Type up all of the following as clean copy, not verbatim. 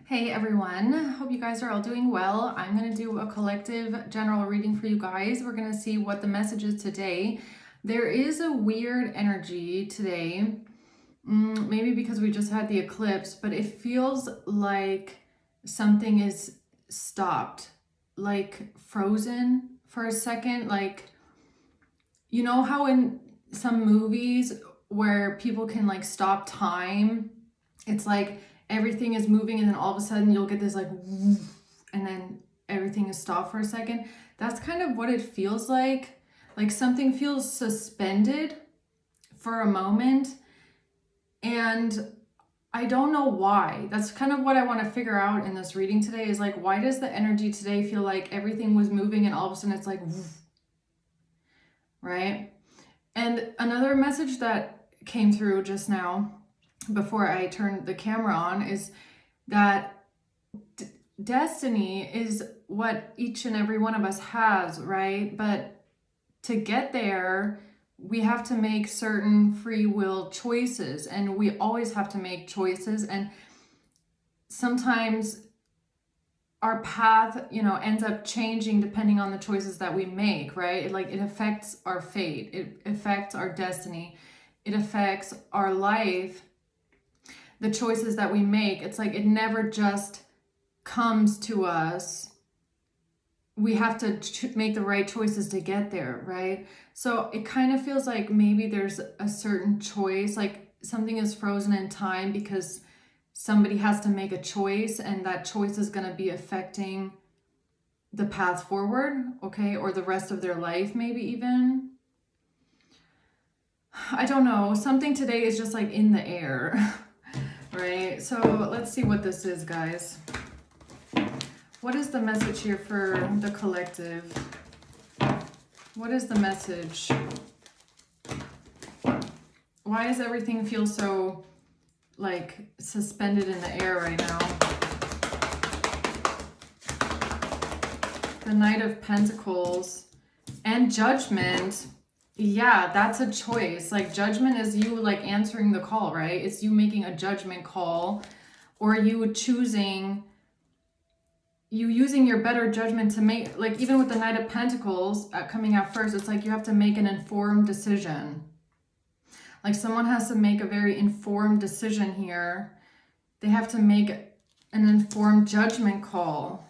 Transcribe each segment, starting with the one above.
Hey everyone, hope you guys are all doing well. I'm going to do a collective general reading for you guys. We're going to see what the message is today. There is a weird energy today, maybe because we just had the eclipse, but it feels like something is stopped, like frozen for a second. Like, you know how in some movies where people can like stop time, it's like everything is moving and then all of a sudden you'll get this like woof, and then everything is stopped for a second. That's kind of what it feels like something feels suspended for a moment, and I don't know why. That's kind of what I want to figure out in this reading today, is like, why does the energy today feel like everything was moving and all of a sudden it's like woof, right? And another message that came through just now before I turned the camera on is that destiny is what each and every one of us has, right? But to get there, we have to make certain free will choices, and we always have to make choices. And sometimes our path, ends up changing depending on the choices that we make, right? It affects our fate. It affects our destiny. It affects our life. The choices that we make, it's like it never just comes to us. We have to make the right choices to get there, right? So it kind of feels like maybe there's a certain choice, like something is frozen in time because somebody has to make a choice, and that choice is going to be affecting the path forward, okay? Or the rest of their life, maybe even. I don't know. Something today is just like in the air. Right, so let's see what this is, guys. What is the message here for the collective? What is the message? Why does everything feel so like suspended in the air right now? The Knight of Pentacles and Judgment. Yeah, that's a choice. Like, judgment is you like answering the call, right? It's you making a judgment call, or you choosing, you using your better judgment to make, like, even with the Knight of Pentacles coming out first, it's like you have to make an informed decision. Like, someone has to make a very informed decision here. They have to make an informed judgment call.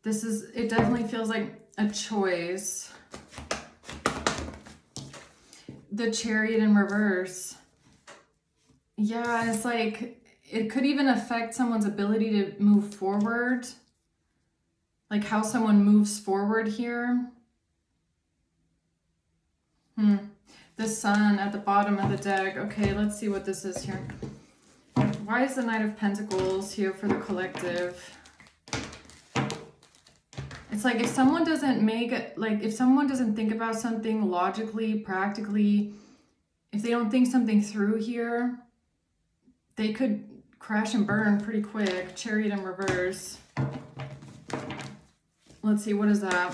It definitely feels like a choice. The Chariot in reverse. Yeah, it's like it could even affect someone's ability to move forward. Like how someone moves forward here. The Sun at the bottom of the deck. Okay, let's see what this is here. Why is the Knight of Pentacles here for the collective? It's like if someone doesn't if someone doesn't think about something logically, practically, if they don't think something through here, they could crash and burn pretty quick. Chariot in reverse. Let's see, what is that?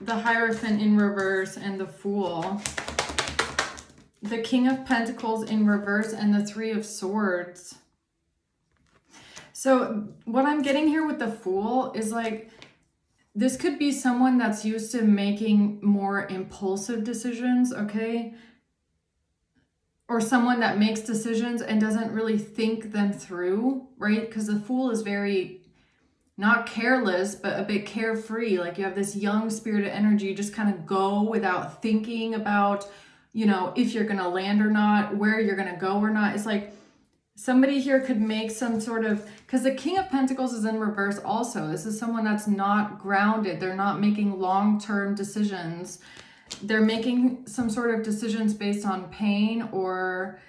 The Hierophant in reverse and the Fool. The King of Pentacles in reverse and the Three of Swords. So what I'm getting here with the Fool is like, this could be someone that's used to making more impulsive decisions, okay? Or someone that makes decisions and doesn't really think them through, right? Because the Fool is very, not careless, but a bit carefree. Like you have this young spirited energy. You just kind of go without thinking about, if you're going to land or not, where you're going to go or not. It's like, somebody here could make some sort of, because the King of Pentacles is in reverse also. This is someone that's not grounded. They're not making long-term decisions. They're making some sort of decisions based on pain or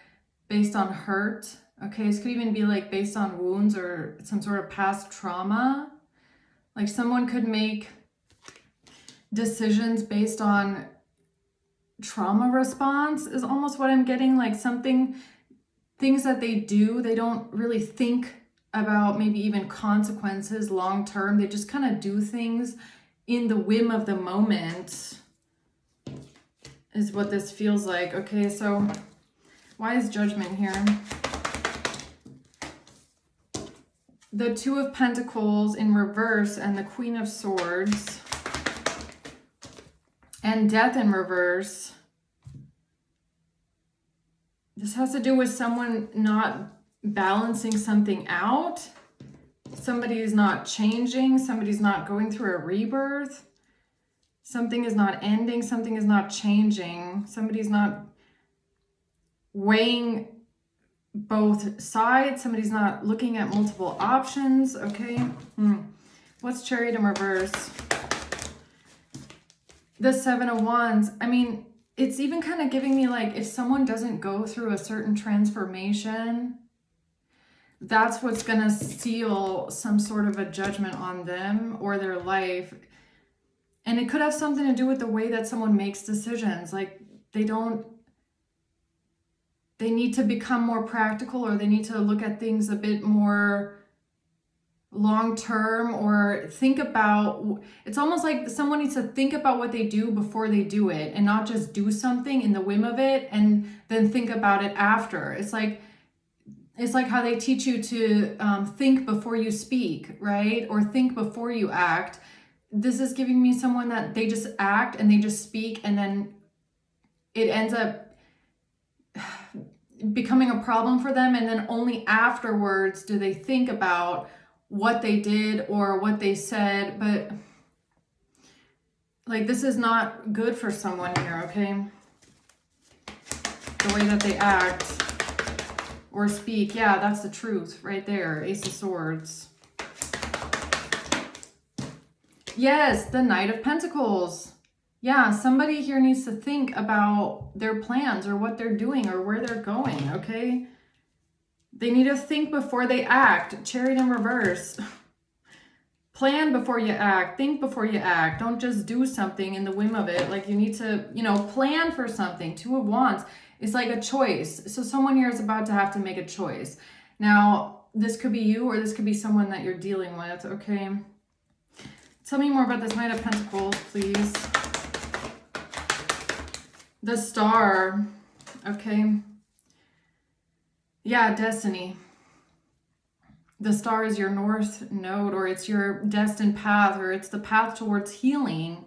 based on hurt. Okay, this could even be like based on wounds or some sort of past trauma. Like someone could make decisions based on trauma response is almost what I'm getting. Like things that they do, they don't really think about maybe even consequences long term. They just kind of do things in the whim of the moment is what this feels like. Okay, so why is Judgment here? the Two of Pentacles in reverse and the Queen of Swords and Death in reverse. This has to do with someone not balancing something out. Somebody is not changing. Somebody's not going through a rebirth. Something is not ending. Something is not changing. Somebody's not weighing both sides. Somebody's not looking at multiple options. Okay. What's Chariot in reverse? The Seven of Wands. I mean, it's even kind of giving me like, if someone doesn't go through a certain transformation, that's what's going to seal some sort of a judgment on them or their life. And it could have something to do with the way that someone makes decisions. Like they need to become more practical, or they need to look at things a bit more long-term, or think about, it's almost like someone needs to think about what they do before they do it, and not just do something in the whim of it and then think about it after. It's like how they teach you to think before you speak, right? Or think before you act. This is giving me someone that they just act and they just speak, and then it ends up becoming a problem for them. And then only afterwards do they think about what they did or what they said. But like, this is not good for someone here, okay? The way that they act or speak. Yeah, that's the truth right there. Ace of Swords. Yes, the Knight of Pentacles. Yeah, somebody here needs to think about their plans or what they're doing or where they're going, okay? They need to think before they act. Chariot in reverse. Plan before you act. Think before you act. Don't just do something in the whim of it. Like, you need to, plan for something. Two of Wands. It's like a choice. So someone here is about to have to make a choice. Now, this could be you, or this could be someone that you're dealing with, okay? Tell me more about this Knight of Pentacles, please. The Star. Okay. Yeah, destiny. The Star is your north node, or it's your destined path, or it's the path towards healing.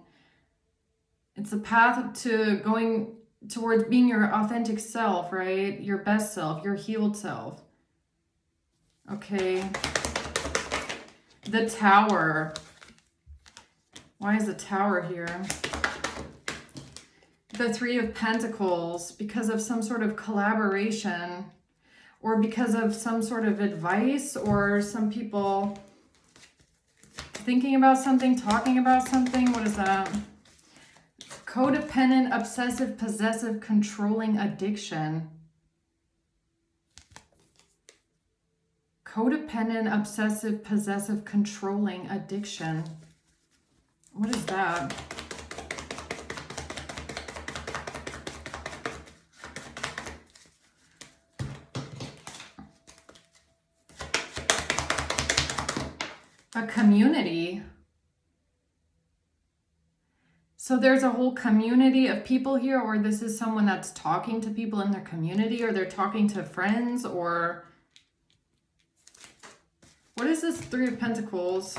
It's the path to going towards being your authentic self, right? Your best self, your healed self. Okay. The Tower. Why is the Tower here? The Three of Pentacles, because of some sort of collaboration, or because of some sort of advice, or some people thinking about something, talking about something. What is that? Codependent, obsessive, possessive, controlling addiction. Codependent, obsessive, possessive, controlling addiction. What is that? A community. So there's a whole community of people here, or this is someone that's talking to people in their community, or they're talking to friends, or what is this Three of Pentacles?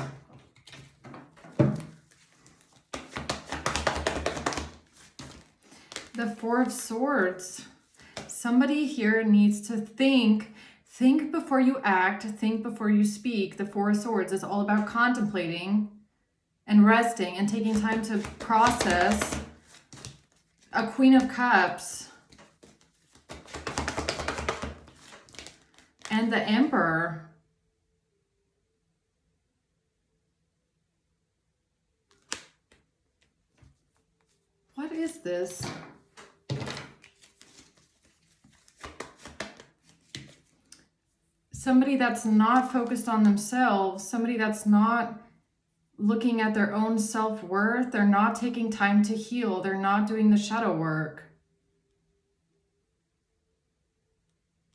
The Four of Swords. Somebody here needs to think before you act, think before you speak. The Four of Swords is all about contemplating and resting and taking time to process. A Queen of Cups. And the Emperor. What is this? Somebody that's not focused on themselves, somebody that's not looking at their own self-worth, they're not taking time to heal, they're not doing the shadow work.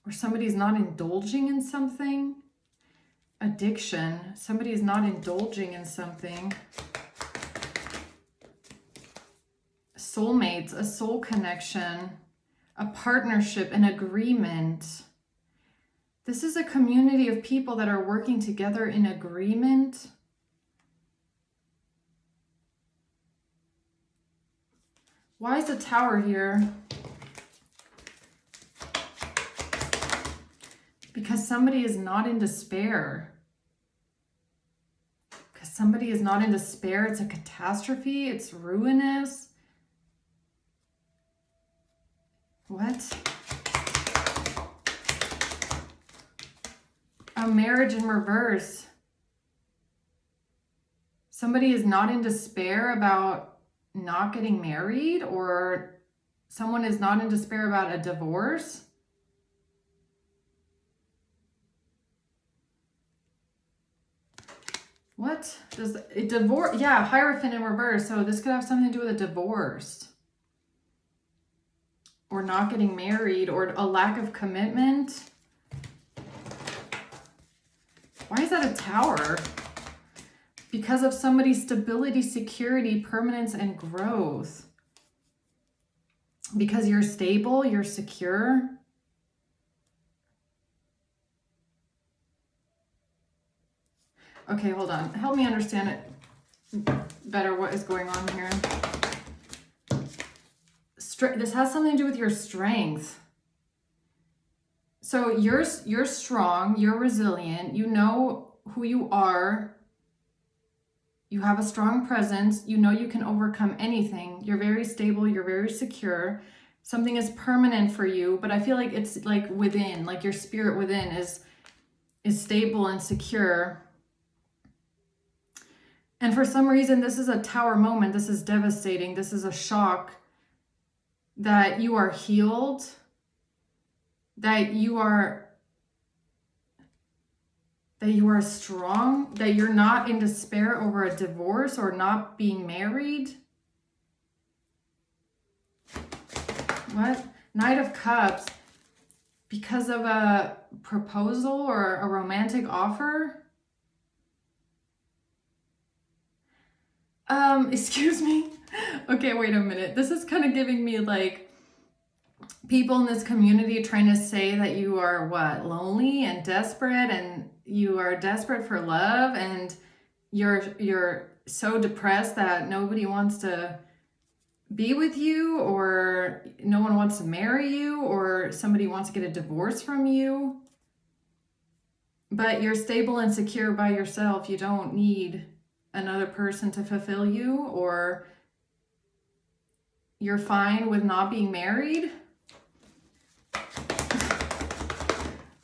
Or somebody's not indulging in something. Addiction, somebody is not indulging in something. Soulmates, a soul connection, a partnership, an agreement. This is a community of people that are working together in agreement. Why is the Tower here? Because somebody is not in despair. Because somebody is not in despair. It's a catastrophe. It's ruinous. What? A marriage in reverse. Somebody is not in despair about not getting married, or someone is not in despair about a divorce. What does a divorce? Yeah, Hierophant in reverse. So this could have something to do with a divorce, or not getting married, or a lack of commitment. Why is that a Tower? Because of somebody's stability, security, permanence, and growth. Because you're stable, you're secure. Okay, hold on. Help me understand it better, what is going on here. This has something to do with your strength. So you're strong, you're resilient, you know who you are. You have a strong presence. You know you can overcome anything. You're very stable. You're very secure. Something is permanent for you, but I feel like it's like within, like your spirit within is stable and secure. And for some reason, this is a Tower moment. This is devastating. This is a shock that you are healed, that you are strong, that you're not in despair over a divorce or not being married. What? Knight of Cups. Because of a proposal or a romantic offer? Excuse me. Okay, wait a minute. This is kind of giving me like people in this community trying to say that you are what? Lonely and desperate, and you are desperate for love, and you're so depressed that nobody wants to be with you, or no one wants to marry you, or somebody wants to get a divorce from you. But you're stable and secure by yourself. You don't need another person to fulfill you, or you're fine with not being married.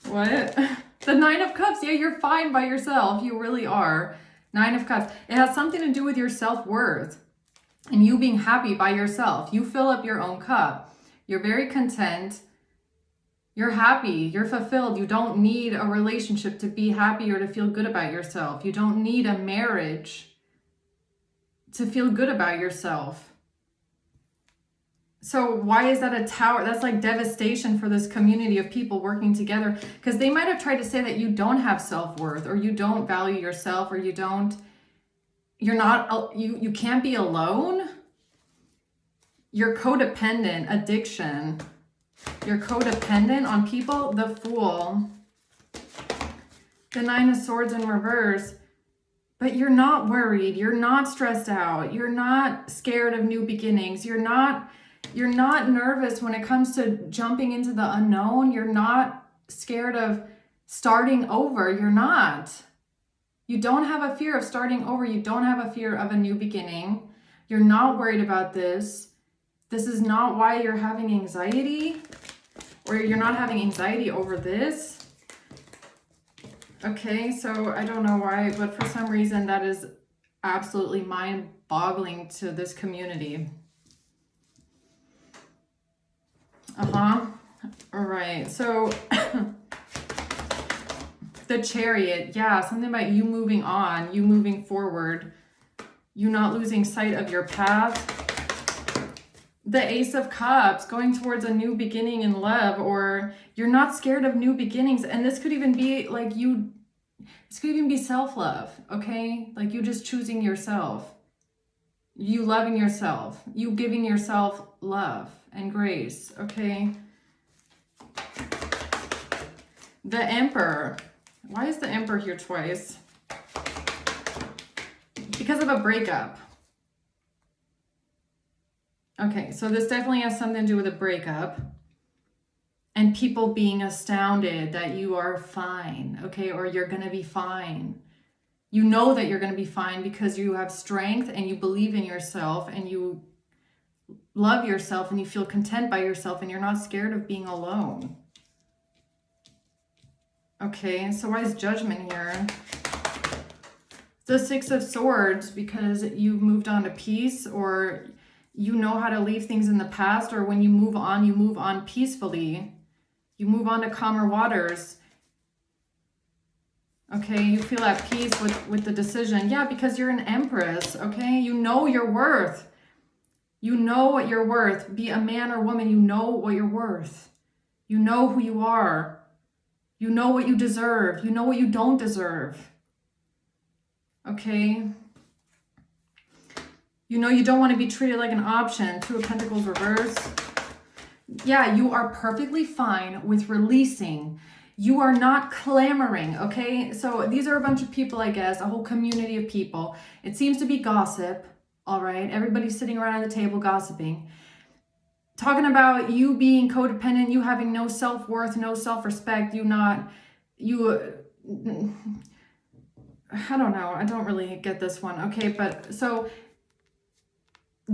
What? The Nine of Cups. Yeah, you're fine by yourself. You really are. Nine of Cups. It has something to do with your self-worth and you being happy by yourself. You fill up your own cup. You're very content. You're happy. You're fulfilled. You don't need a relationship to be happy or to feel good about yourself. You don't need a marriage to feel good about yourself. So why is that a Tower? That's like devastation for this community of people working together, because they might have tried to say that you don't have self-worth, or you don't value yourself, or you can't be alone. You're codependent, addiction. You're codependent on people. The Fool. The Nine of Swords in reverse. But you're not worried. You're not stressed out. You're not scared of new beginnings. You're not nervous when it comes to jumping into the unknown. You're not scared of starting over. You're not. You don't have a fear of starting over. You don't have a fear of a new beginning. You're not worried about this. This is not why you're having anxiety, or you're not having anxiety over this. Okay, so I don't know why, but for some reason that is absolutely mind-boggling to this community. All right, so the Chariot. Yeah, something about you moving on, you moving forward, you not losing sight of your path. The Ace of Cups, going towards a new beginning in love, or you're not scared of new beginnings. And this could even be like this could even be self-love, okay? Like you just choosing yourself, you loving yourself, you giving yourself love and grace, okay? The Emperor. Why is the Emperor here twice? Because of a breakup. Okay, so this definitely has something to do with a breakup. And people being astounded that you are fine, okay? Or you're going to be fine. You know that you're going to be fine because you have strength and you believe in yourself and you love yourself and you feel content by yourself and you're not scared of being alone. Okay, so why is Judgment here? The Six of Swords, because you've moved on to peace, or you know how to leave things in the past, or when you move on peacefully. You move on to calmer waters. Okay, you feel at peace with the decision. Yeah, because you're an Empress, okay? You know your worth. You know what you're worth. Be a man or woman, you know what you're worth. You know who you are. You know what you deserve. You know what you don't deserve. Okay? You know you don't want to be treated like an option. Two of Pentacles reverse. Yeah, you are perfectly fine with releasing. You are not clamoring, okay? So these are a bunch of people, I guess, a whole community of people. It seems to be gossip, all right? Everybody's sitting around the table gossiping. Talking about you being codependent, you having no self-worth, no self-respect, I don't know. I don't really get this one. Okay, but so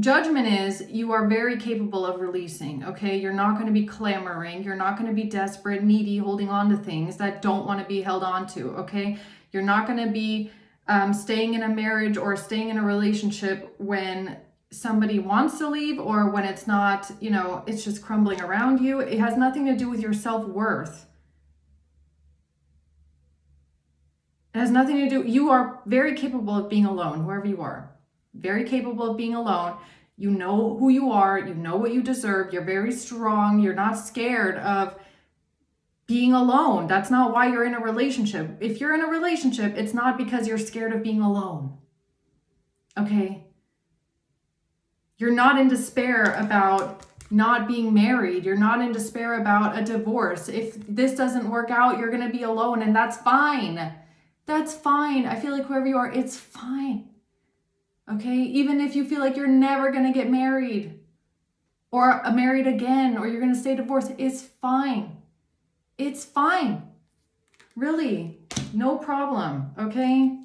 Judgment is you are very capable of releasing, okay? You're not going to be clamoring. You're not going to be desperate, needy, holding on to things that don't want to be held on to, okay? You're not going to be staying in a marriage or staying in a relationship when somebody wants to leave or when it's not, it's just crumbling around you. It has nothing to do with your self-worth. It has nothing to do, you are very capable of being alone, whoever you are. Very capable of being alone. You know who you are. You know what you deserve. You're very strong. You're not scared of being alone. That's not why you're in a relationship. If you're in a relationship, it's not because you're scared of being alone. Okay? You're not in despair about not being married. You're not in despair about a divorce. If this doesn't work out, you're going to be alone, and that's fine. That's fine. I feel like whoever you are, it's fine. Okay, even if you feel like you're never going to get married or married again, or you're going to stay divorced, it's fine. It's fine. Really, no problem, okay?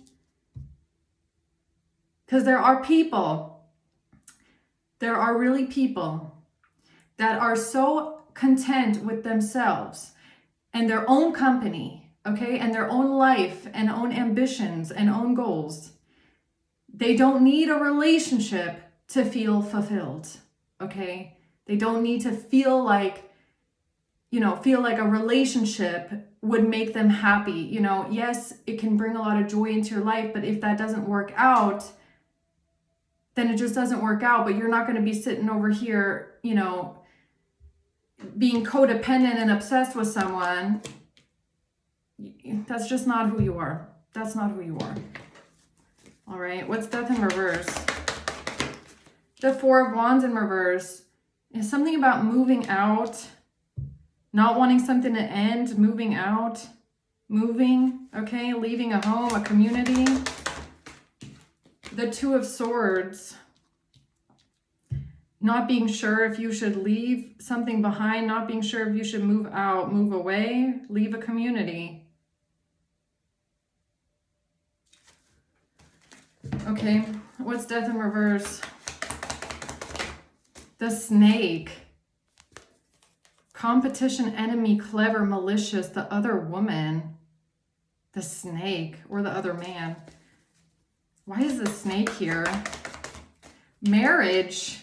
Because there are really people that are so content with themselves and their own company, okay, and their own life and own ambitions and own goals. They don't need a relationship to feel fulfilled, okay? They don't need to feel like a relationship would make them happy. Yes, it can bring a lot of joy into your life, but if that doesn't work out, then it just doesn't work out. But you're not going to be sitting over here, being codependent and obsessed with someone. That's just not who you are. That's not who you are. All right, what's Death in reverse? The Four of Wands in reverse is something about moving out, not wanting something to end, moving out, okay, leaving a home, a community. The Two of Swords, not being sure if you should leave something behind, not being sure if you should move out, move away, leave a community. Okay, what's Death in reverse? The Snake. Competition, enemy, clever, malicious, the other woman. The Snake, or the other man. Why is the Snake here? Marriage.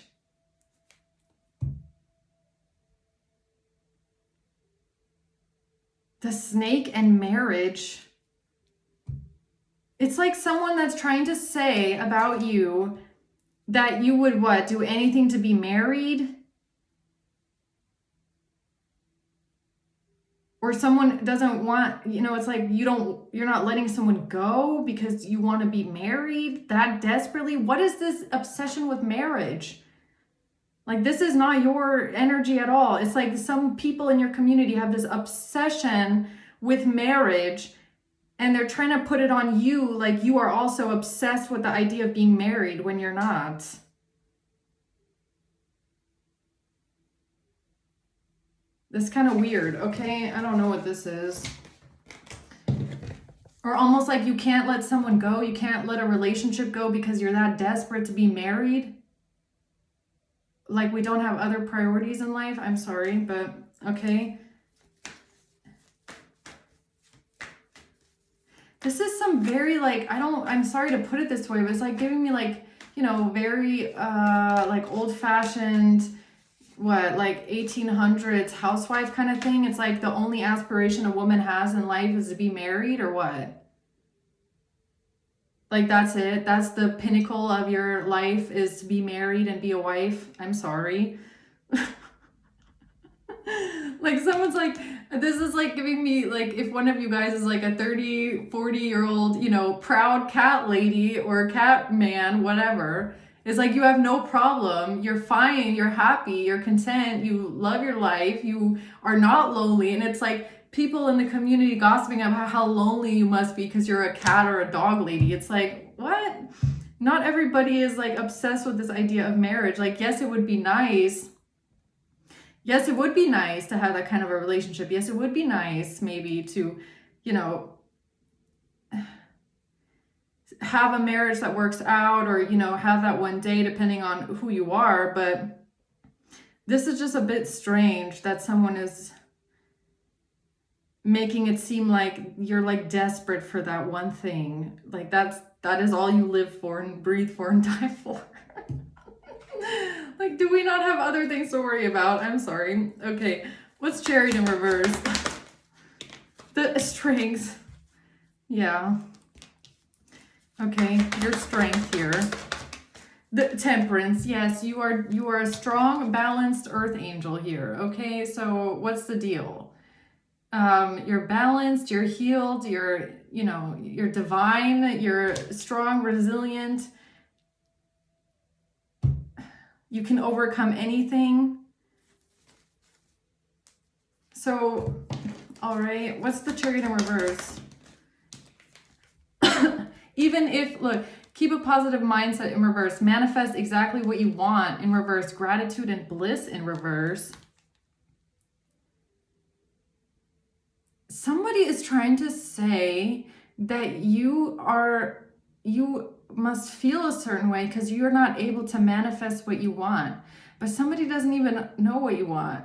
The Snake and marriage. It's like someone that's trying to say about you that you would do anything to be married? Or someone doesn't want, it's like you're not letting someone go because you want to be married that desperately. What is this obsession with marriage? Like, this is not your energy at all. It's like some people in your community have this obsession with marriage, and they're trying to put it on you like you are also obsessed with the idea of being married when you're not. That's kind of weird, okay? I don't know what this is. Or almost like you can't let someone go. You can't let a relationship go because you're that desperate to be married. Like we don't have other priorities in life. I'm sorry, but okay. This is some very like, I'm sorry to put it this way, but it's like giving me like, you know, very like old fashioned, like 1800s housewife kind of thing. It's like the only aspiration a woman has in life is to be married, or what? Like that's it. That's the pinnacle of your life, is to be married and be a wife. I'm sorry. Like someone's like, this is like giving me like, if one of you guys is like a 30, 40-year-old, you know, proud cat lady or cat man, whatever. It's like you have no problem. You're fine. You're happy. You're content. You love your life. You are not lonely. And it's like people in the community gossiping about how lonely you must be because you're a cat or a dog lady. It's like, what? Not everybody is like obsessed with this idea of marriage. Like, yes, it would be nice. Yes, it would be nice to have that kind of a relationship. Yes, it would be nice maybe to, you know, have a marriage that works out, or, you know, have that one day depending on who you are. But this is just a bit strange that someone is making it seem like you're like desperate for that one thing. Like that is all you live for and breathe for and die for. Like, do we not have other things to worry about? I'm sorry. Okay, what's Chariot in reverse? The strengths. Yeah. Okay, your strength here. The Temperance. Yes, you are a strong, balanced earth angel here. Okay, so what's the deal? You're balanced, you're healed, you're divine, you're strong, resilient. You can overcome anything. So, all right, what's the Chariot in reverse? Even if, look, keep a positive mindset in reverse. Manifest exactly what you want in reverse. Gratitude and bliss in reverse. Somebody is trying to say that you must feel a certain way because you're not able to manifest what you want. But somebody doesn't even know what you want.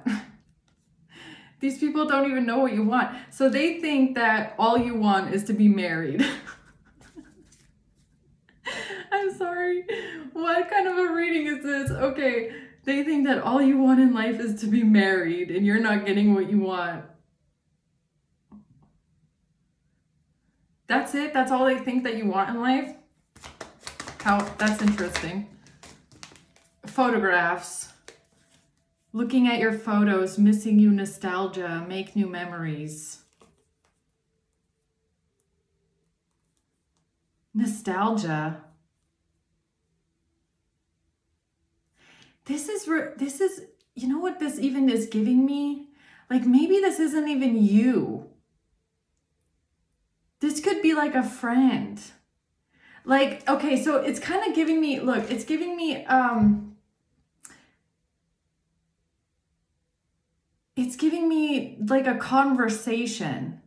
These people don't even know what you want. So they think that all you want is to be married. I'm sorry. What kind of a reading is this? Okay, they think that all you want in life is to be married and you're not getting what you want. That's it? That's all they think that you want in life? That's interesting. Photographs. Looking at your photos, missing you nostalgia, make new memories. Nostalgia. This is, you know what this even is giving me? Like maybe this isn't even you. This could be like a friend. Like, okay, so it's kind of giving me, look, it's giving me, like a conversation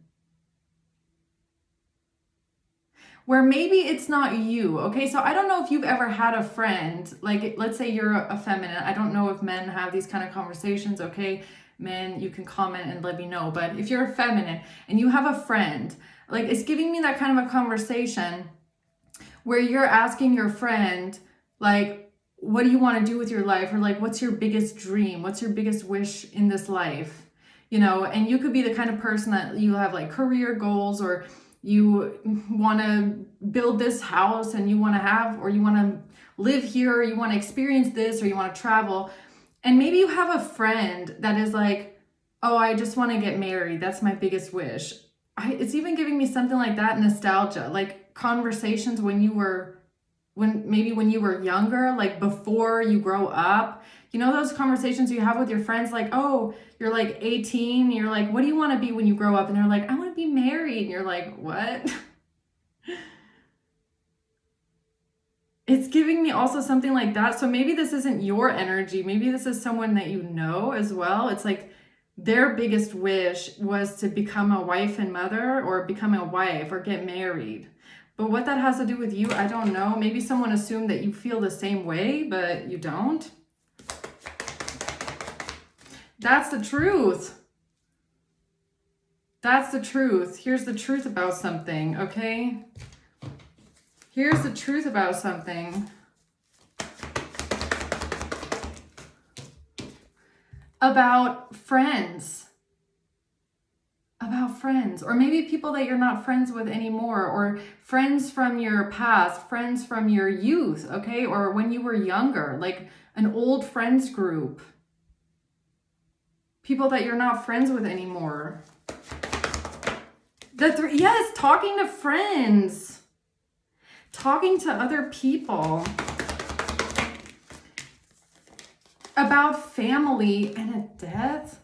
where maybe it's not you. Okay, so I don't know if you've ever had a friend, like let's say you're a feminine. I don't know if men have these kind of conversations. Okay, men, you can comment and let me know. But if you're a feminine and you have a friend, like it's giving me that kind of a conversation where you're asking your friend, like, what do you want to do with your life? Or like, what's your biggest dream? What's your biggest wish in this life? You know, and you could be the kind of person that you have like career goals, or you want to build this house and you want to have, or you want to live here, or you want to experience this, or you want to travel. And maybe you have a friend that is like, oh, I just want to get married. That's my biggest wish. It's even giving me something like that, nostalgia, like conversations when you were younger, like before you grow up, You know those conversations you have with your friends, like, oh, you're like 18, you're like, what do you want to be when you grow up? And they're like, I want to be married. And you're like, what? It's giving me also something like that. So maybe this isn't your energy. Maybe this is someone that you know as well. It's like their biggest wish was to become a wife and mother, or become a wife, or get married. But what that has to do with you, I don't know. Maybe someone assumed that you feel the same way, but you don't. That's the truth. That's the truth. Here's the truth about something, okay? Here's the truth about something. About friends. About friends. Or maybe people that you're not friends with anymore. Or friends from your past. Friends from your youth, okay? Or when you were younger. Like an old friends group. People that you're not friends with anymore. Yes, talking to friends. Talking to other people about family and a death.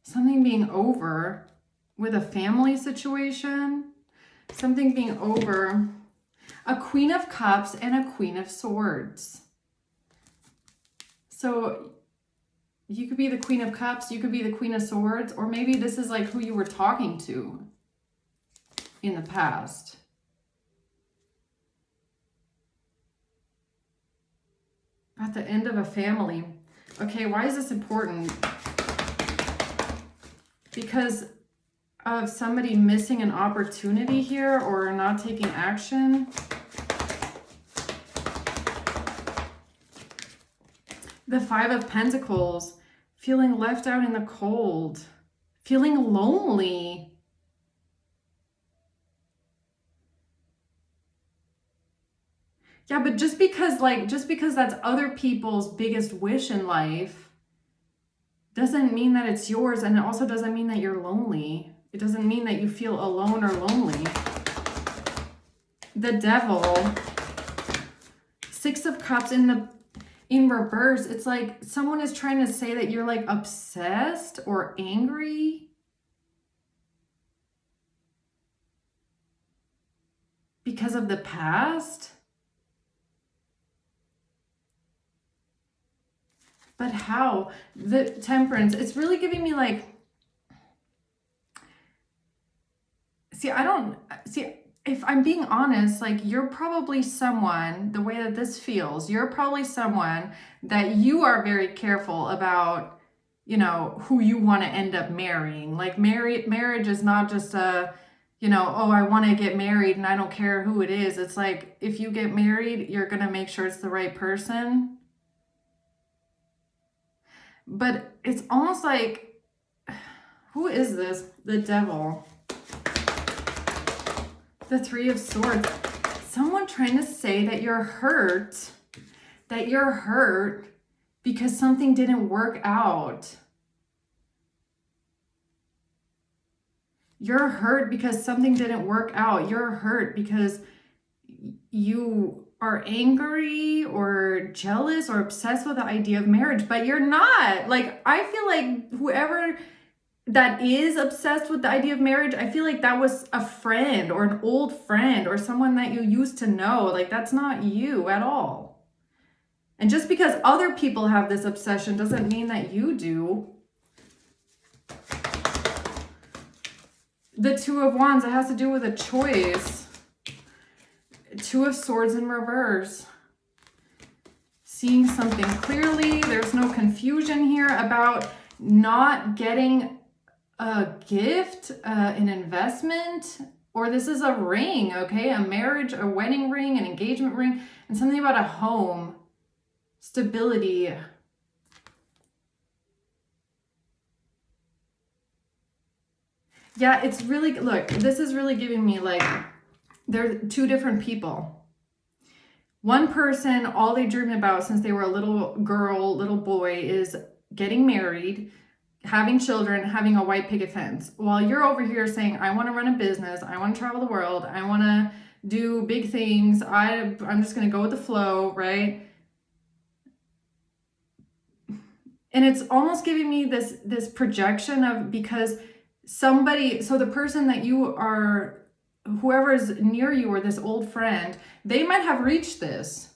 Something being over with a family situation. Something being over. A Queen of Cups and a Queen of Swords. So you could be the Queen of Cups, you could be the Queen of Swords, or maybe this is like who you were talking to in the past. At the end of a family. Okay, why is this important? Because of somebody missing an opportunity here or not taking action. The Five of Pentacles, feeling left out in the cold, feeling lonely. Yeah, but just because that's other people's biggest wish in life doesn't mean that it's yours, and it also doesn't mean that you're lonely. It doesn't mean that you feel alone or lonely. The Devil, Six of Cups in reverse. It's like someone is trying to say that you're like obsessed or angry because of the past. But how? The Temperance, it's really giving me like, if I'm being honest, like you're probably someone, the way that this feels, you're probably someone that you are very careful about, you know, who you want to end up marrying. Like marriage is not just a, you know, oh, I want to get married and I don't care who it is. It's like, if you get married, you're going to make sure it's the right person. But it's almost like, who is this? The Devil. The Three of Swords. Someone trying to say that you're hurt. That you're hurt because something didn't work out. You're hurt because something didn't work out. You're hurt because you are angry or jealous or obsessed with the idea of marriage, but you're not. Like, I feel like whoever that is obsessed with the idea of marriage, I feel like that was a friend or an old friend or someone that you used to know. Like, that's not you at all. And just because other people have this obsession doesn't mean that you do. The Two of Wands, it has to do with a choice. Two of Swords in reverse. Seeing something clearly. There's no confusion here about not getting a gift, an investment, or this is a ring, okay? A marriage, a wedding ring, an engagement ring, and something about a home, stability. Yeah, it's really, look, this is really giving me like, they're two different people. One person, all they dreamed about since they were a little girl, little boy, is getting married, having children, having a white picket fence. While you're over here saying, I want to run a business, I want to travel the world, I want to do big things. I'm just going to go with the flow, right? And it's almost giving me this projection of, because somebody, so the person that you are, whoever's near you, or this old friend, they might have reached this.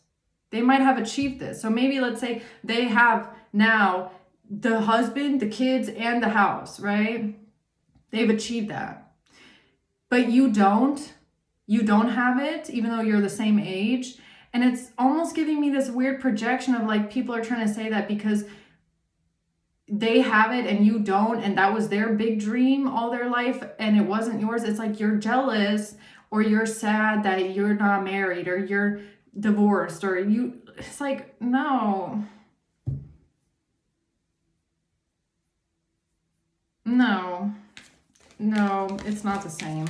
They might have achieved this. So maybe let's say they have now the husband, the kids, and the house, right? They've achieved that. But you don't. You don't have it, even though you're the same age. And it's almost giving me this weird projection of like, people are trying to say that because they have it and you don't, and that was their big dream all their life and it wasn't yours. It's like you're jealous, or you're sad that you're not married, or you're divorced, or it's like, no, it's not the same.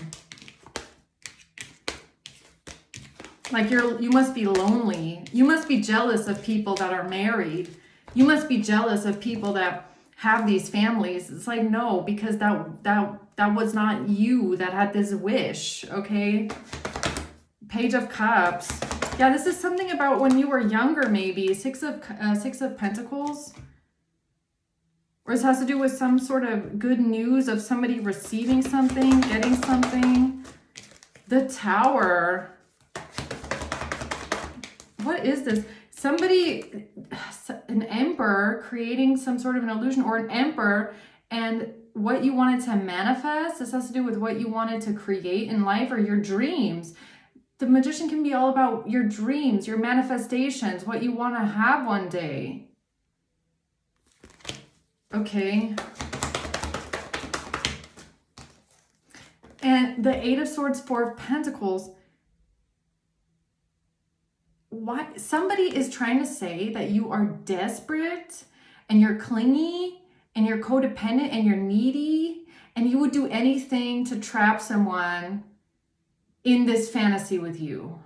Like you must be lonely. You must be jealous of people that are married. You must be jealous of people that have these families. It's like, no, because that was not you that had this wish, okay? Page of Cups. Yeah, this is something about when you were younger, maybe. Six of Pentacles. Or this has to do with some sort of good news of somebody receiving something, getting something. The Tower. What is this? Somebody, an emperor creating some sort of an illusion, or an emperor, and what you wanted to manifest. This has to do with what you wanted to create in life, or your dreams. The Magician can be all about your dreams, your manifestations, what you want to have one day. Okay. And the Eight of Swords, Four of Pentacles. Why somebody is trying to say that you are desperate and you're clingy and you're codependent and you're needy, and you would do anything to trap someone in this fantasy with you.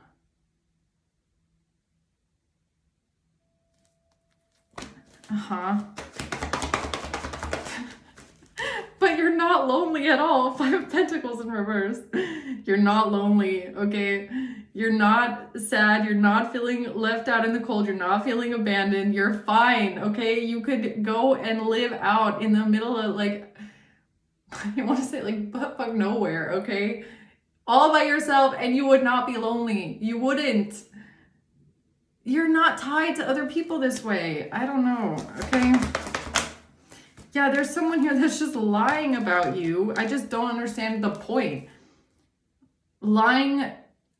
But you're not lonely at all. Five of Pentacles in reverse. You're not lonely, okay? You're not sad. You're not feeling left out in the cold. You're not feeling abandoned. You're fine, okay? You could go and live out in the middle of, like, I want to say, like, butt-fuck nowhere, okay? All by yourself, and you would not be lonely. You wouldn't. You're not tied to other people this way. I don't know, okay? Yeah, there's someone here that's just lying about you. I just don't understand the point. Lying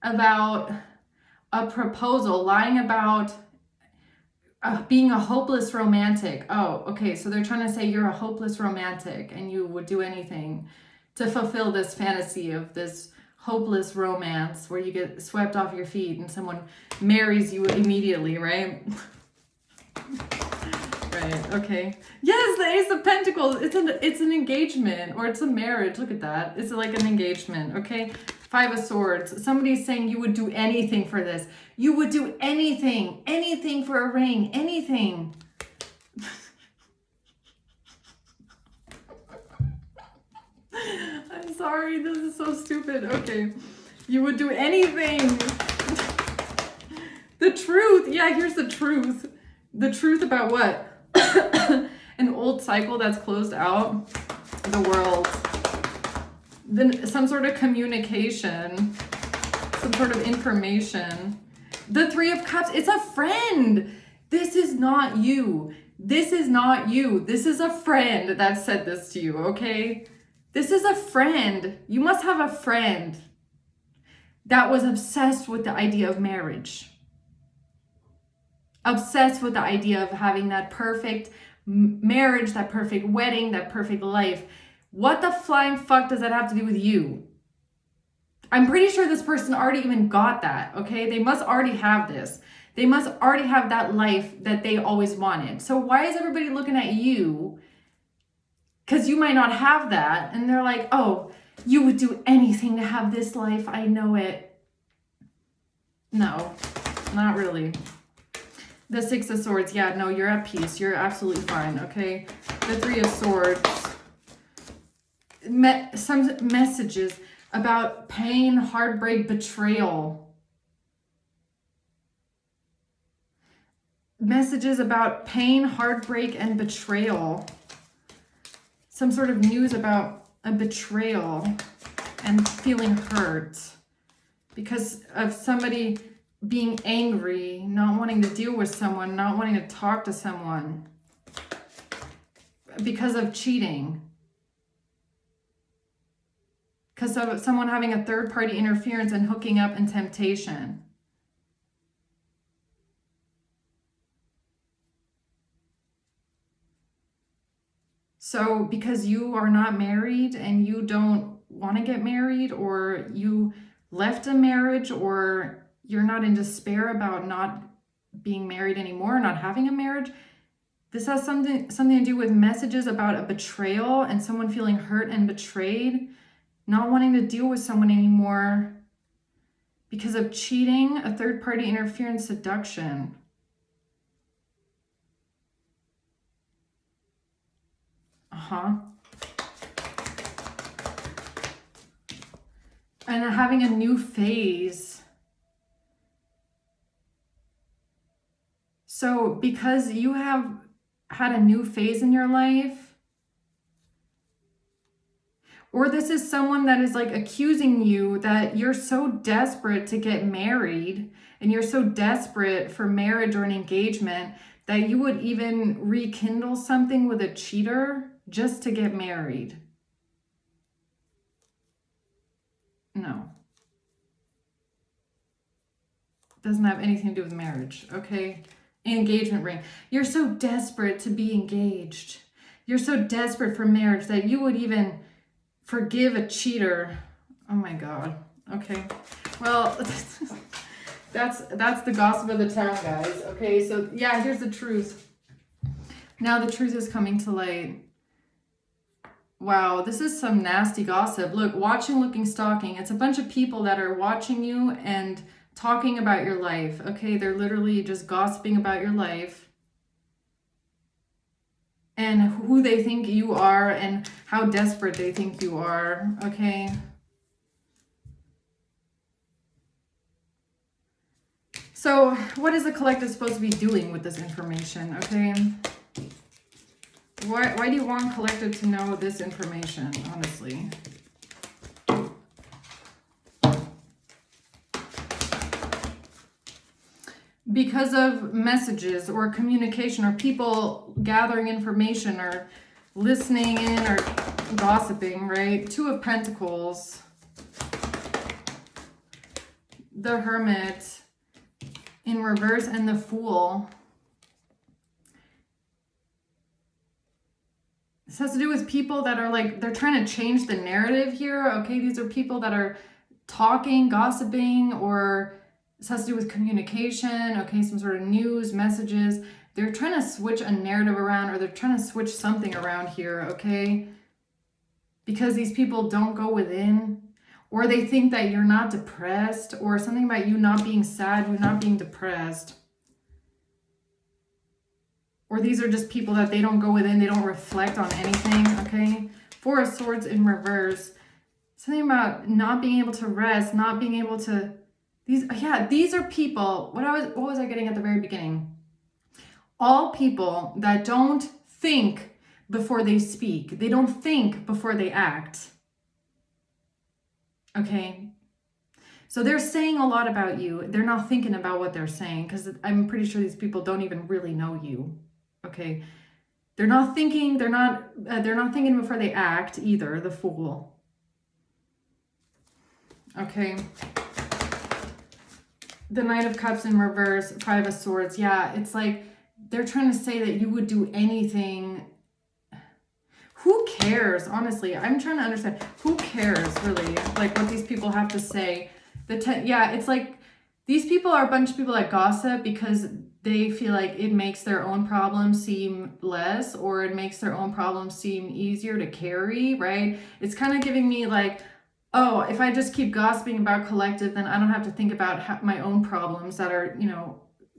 about a proposal, lying about being a hopeless romantic. Oh, okay, so they're trying to say you're a hopeless romantic and you would do anything to fulfill this fantasy of this hopeless romance where you get swept off your feet and someone marries you immediately, right? Right, okay. Yes, the Ace of Pentacles. It's an engagement, or it's a marriage. Look at that. It's like an engagement, okay? Five of Swords. Somebody's saying you would do anything for this. You would do anything. Anything for a ring. Anything. I'm sorry. This is so stupid. Okay. You would do anything. The truth. Yeah, here's the truth. The truth about what? An old cycle that's closed out. The World. Then some sort of communication. Some sort of information. The Three of Cups. It's a friend. This is not you. This is not you. This is a friend that said this to you, okay? This is a friend. You must have a friend that was obsessed with the idea of marriage. Obsessed with the idea of having that perfect marriage, that perfect wedding, that perfect life. What the flying fuck does that have to do with you? I'm pretty sure this person already even got that, okay? They must already have this. They must already have that life that they always wanted. So why is everybody looking at you? Because you might not have that. And they're like, oh, you would do anything to have this life. I know it. No, not really. The Six of Swords. Yeah, no, you're at peace. You're absolutely fine, okay? The Three of Swords. Some messages. about pain, heartbreak, betrayal. Messages about pain, heartbreak, and betrayal. Some sort of news about a betrayal and feeling hurt because of somebody being angry, not wanting to deal with someone, not wanting to talk to someone because of cheating. Because of someone having a third-party interference and hooking up and temptation. So because you are not married and you don't want to get married, or you left a marriage, or you're not in despair about not being married anymore, not having a marriage, this has something to do with messages about a betrayal and someone feeling hurt and betrayed, not wanting to deal with someone anymore because of cheating, a third-party interference, seduction. And having a new phase. So because you have had a new phase in your life, or this is someone that is like accusing you that you're so desperate to get married and you're so desperate for marriage or an engagement that you would even rekindle something with a cheater just to get married. No. Doesn't have anything to do with marriage, okay? Engagement ring. You're so desperate to be engaged. You're so desperate for marriage that you would even forgive a cheater. Oh my God. Okay. Well, that's the gossip of the town, guys. Okay, so yeah, here's the truth. Now the truth is coming to light. Wow, this is some nasty gossip. Look, watching, looking, stalking. It's a bunch of people that are watching you and talking about your life. Okay, they're literally just gossiping about your life and who they think you are and how desperate they think you are. Okay. So what is the collective supposed to be doing with this information? Okay. Why do you want collective to know this information, honestly? Because of messages or communication or people gathering information or listening in or gossiping, right? Two of Pentacles, the Hermit in reverse, and the Fool. This has to do with people that are like, they're trying to change the narrative here. Okay, these are people that are talking, gossiping, or this has to do with communication. Okay, some sort of news, messages. They're trying to switch a narrative around, or they're trying to switch something around here, okay? Because these people don't go within, or they think that you're not depressed, or something about you not being sad, you not being depressed. Or these are just people that they don't go within, they don't reflect on anything, okay? Four of Swords in reverse. Something about not being able to rest, not being able to... These are people... What was I getting at the very beginning? All people that don't think before they speak. They don't think before they act. Okay? So they're saying a lot about you. They're not thinking about what they're saying, because I'm pretty sure these people don't even really know you. Okay, they're not thinking before they act either, the Fool. Okay, the Knight of Cups in reverse, Five of Swords. Yeah, it's like they're trying to say that you would do anything. Who cares? Honestly, I'm trying to understand. Who cares, really? Like what these people have to say. It's like these people are a bunch of people that gossip because they feel like it makes their own problems seem less, or it makes their own problems seem easier to carry, right? It's kind of giving me like, oh, if I just keep gossiping about collective, then I don't have to think about my own problems that are,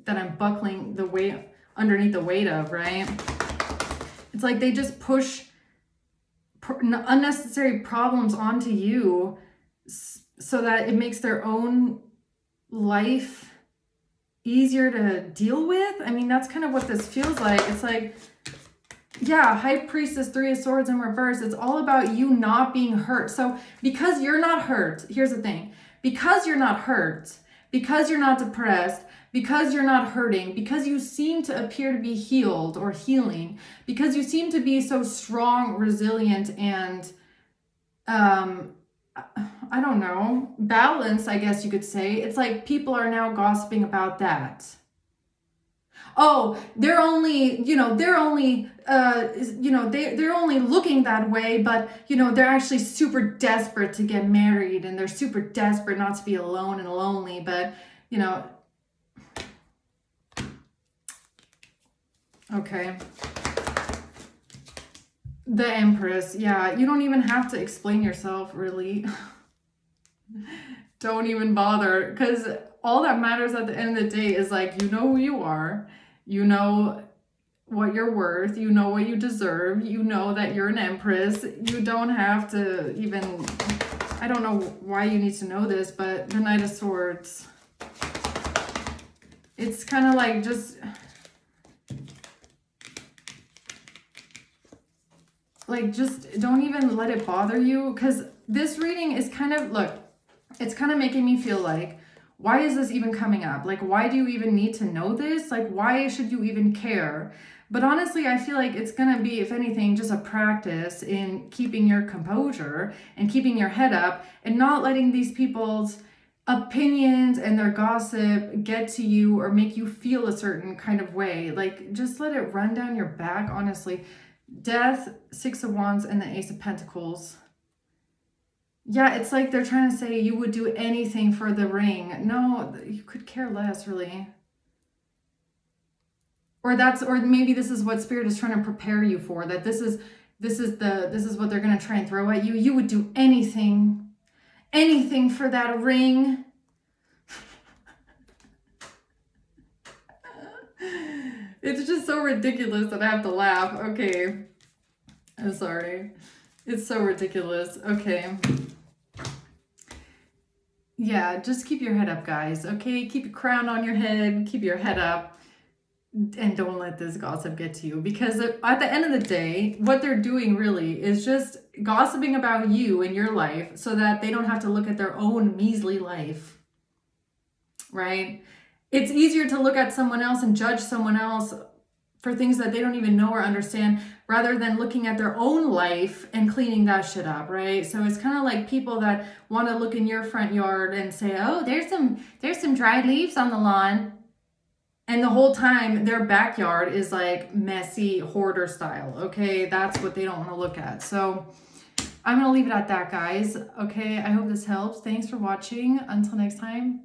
that I'm buckling the weight underneath the weight of, right? It's like they just push unnecessary problems onto you so that it makes their own life easier to deal with. I mean, that's kind of what this feels like. It's like, yeah, High Priestess, Three of Swords in reverse. It's all about you not being hurt. So because you're not hurt, here's the thing. Because you're not hurt, because you're not depressed, because you're not hurting, because you seem to appear to be healed or healing, because you seem to be so strong, resilient, and I don't know, balanced, I guess you could say. It's like people are now gossiping about that. Oh, they're only, they're only, they're only looking that way, but, they're actually super desperate to get married, and they're super desperate not to be alone and lonely, but, okay. The Empress, yeah, you don't even have to explain yourself, really. Don't even bother, because all that matters at the end of the day is like, you know who you are, you know what you're worth, you know what you deserve, you know that you're an Empress. You don't have to even, I don't know why you need to know this, but the Knight of Swords, it's kind of like just don't even let it bother you, because this reading is kind of, look, it's kind of making me feel like, why is this even coming up? Like, why do you even need to know this? Like, why should you even care? But honestly, I feel like it's going to be, if anything, just a practice in keeping your composure and keeping your head up and not letting these people's opinions and their gossip get to you or make you feel a certain kind of way. Like, just let it run down your back, honestly. Death, Six of Wands, and the Ace of Pentacles. Yeah, it's like they're trying to say you would do anything for the ring. No, you could care less, really. Or maybe this is what Spirit is trying to prepare you for, that this is what they're going to try and throw at you. You would do anything for that ring. It's just so ridiculous that I have to laugh. Okay. I'm sorry. It's so ridiculous. Okay. Yeah, just keep your head up, guys. Okay, keep your crown on your head. Keep your head up. And don't let this gossip get to you. Because at the end of the day, what they're doing really is just gossiping about you and your life so that they don't have to look at their own measly life. Right? It's easier to look at someone else and judge someone else for things that they don't even know or understand, rather than looking at their own life and cleaning that shit up, right? So it's kind of like people that want to look in your front yard and say, oh, there's some dried leaves on the lawn. And the whole time their backyard is like messy hoarder style, okay? That's what they don't want to look at. So I'm going to leave it at that, guys. Okay, I hope this helps. Thanks for watching. Until next time.